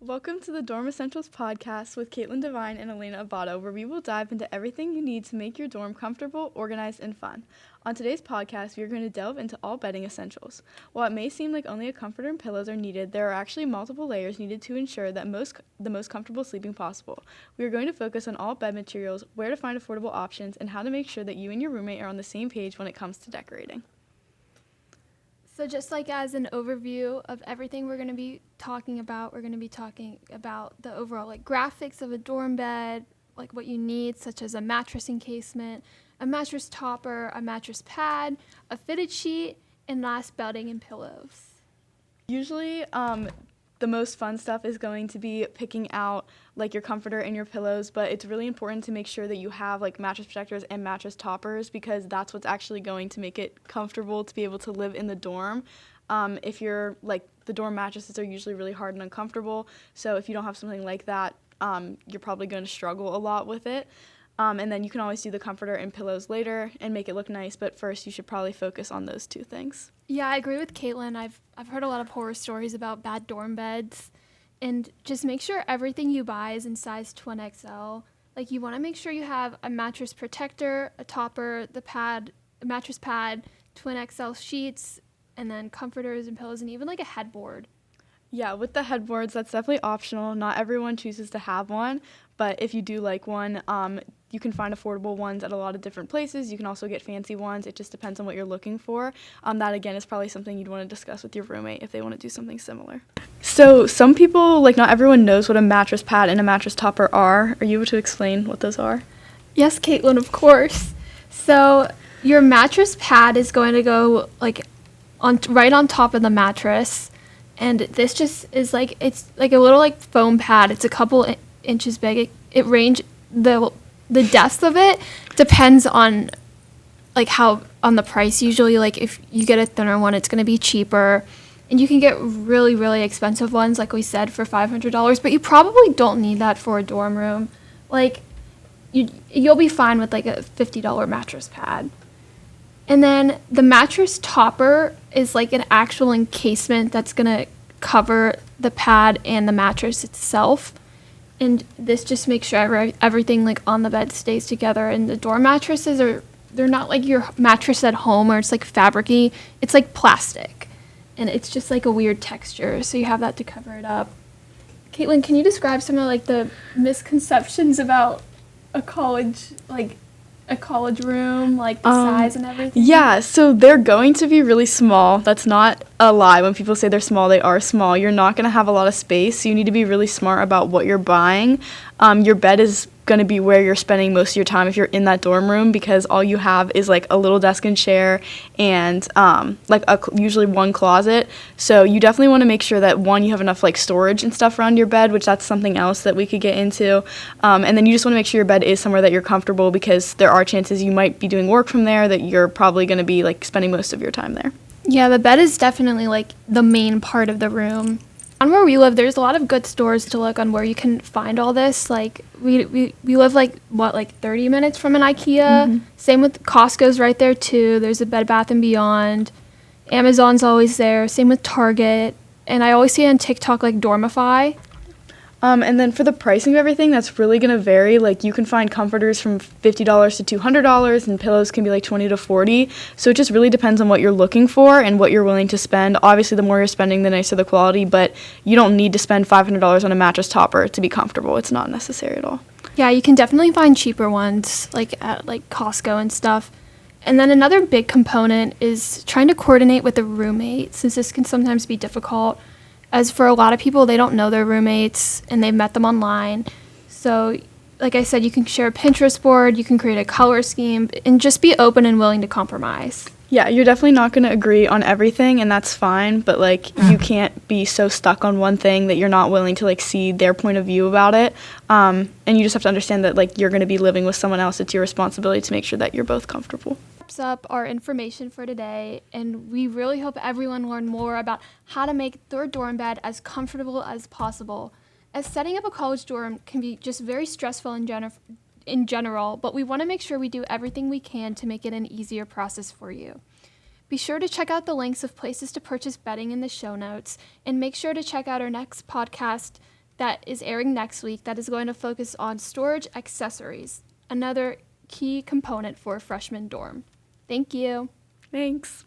Welcome to the Dorm Essentials podcast with Caitlin Devine and Elena Abato, where we will dive into everything you need to make your dorm comfortable, organized, and fun. On today's podcast, we are going to delve into all bedding essentials. While it may seem like only a comforter and pillows are needed, there are actually multiple layers needed to ensure that the most comfortable sleeping possible. We are going to focus on all bed materials, where to find affordable options, and how to make sure that you and your roommate are on the same page when it comes to decorating. So just like as an overview of everything we're going to be talking about, we're going to be talking about the overall graphics of a dorm bed, like what you need, such as a mattress encasement, a mattress topper, a mattress pad, a fitted sheet, and last bedding and pillows. Usually, the most fun stuff is going to be picking out your comforter and your pillows, but it's really important to make sure that you have mattress protectors and mattress toppers, because that's what's actually going to make it comfortable to be able to live in the dorm. If you're the dorm mattresses are usually really hard and uncomfortable, so if you don't have something like that, you're probably going to struggle a lot with it. And then you can always do the comforter and pillows later and make it look nice, but first you should probably focus on those two things. Yeah, I agree with Caitlin. I've heard a lot of horror stories about bad dorm beds, and just make sure everything you buy is in size 2XL. You want to make sure you have a mattress protector, a topper, the pad, a mattress pad, 2XL sheets, and then comforters and pillows, and even a headboard. Yeah, with the headboards, that's definitely optional. Not everyone chooses to have one, but if you do like one, you can find affordable ones at a lot of different places. You can also get fancy ones. It just depends on what you're looking for. That, again, is probably something you'd want to discuss with your roommate if they want to do something similar. So some people, not everyone knows what a mattress pad and a mattress topper are. Are you able to explain what those are? Yes, Caitlin, of course. So your mattress pad is going to go right on top of the mattress. And this just is it's like a little foam pad. It's a couple inches big. The depth of it depends on how on the price. Usually if you get a thinner one, it's going to be cheaper, and you can get really, really expensive ones, like we said, for $500. But you probably don't need that for a dorm room. You'll be fine with a $50 mattress pad. And then the mattress topper is an actual encasement that's going to cover the pad and the mattress itself. And this just makes sure everything on the bed stays together. And the dorm mattresses they're not like your mattress at home, or it's fabric-y. It's plastic. And it's just a weird texture. So you have that to cover it up. Caitlin, can you describe some of the misconceptions about a college room, the size and everything? Yeah, so they're going to be really small. That's not a lie. When people say they're small, they are small. You're not going to have a lot of space, so you need to be really smart about what you're buying. Your bed is going to be where you're spending most of your time if you're in that dorm room, because all you have is a little desk and chair and usually one closet. So you definitely want to make sure that, one, you have enough storage and stuff around your bed, which that's something else that we could get into. And then you just want to make sure your bed is somewhere that you're comfortable, because there are chances you might be doing work from there, that you're probably going to be spending most of your time there. Yeah, the bed is definitely the main part of the room. On where we live, there's a lot of good stores to look on where you can find all this. We live 30 minutes from an IKEA. Mm-hmm. Same with Costco's right there too. There's a Bed Bath & Beyond. Amazon's always there. Same with Target. And I always see on TikTok Dormify. And then for the pricing of everything, that's really going to vary. You can find comforters from $50 to $200, and pillows can be $20 to $40. So it just really depends on what you're looking for and what you're willing to spend. Obviously, the more you're spending, the nicer the quality, but you don't need to spend $500 on a mattress topper to be comfortable. It's not necessary at all. Yeah, you can definitely find cheaper ones, at Costco and stuff. And then another big component is trying to coordinate with a roommate, since this can sometimes be difficult. As for a lot of people, they don't know their roommates and they've met them online. So, like I said, you can share a Pinterest board, you can create a color scheme, and just be open and willing to compromise. Yeah, you're definitely not going to agree on everything, and that's fine, but you can't be so stuck on one thing that you're not willing to see their point of view about it. And you just have to understand that you're going to be living with someone else. It's your responsibility to make sure that you're both comfortable. Up our information for today, and we really hope everyone learned more about how to make their dorm bed as comfortable as possible, as setting up a college dorm can be just very stressful in general, but we want to make sure we do everything we can to make it an easier process for you. Be sure to check out the links of places to purchase bedding in the show notes, and make sure to check out our next podcast that is airing next week that is going to focus on storage accessories, another key component for a freshman dorm. Thank you. Thanks.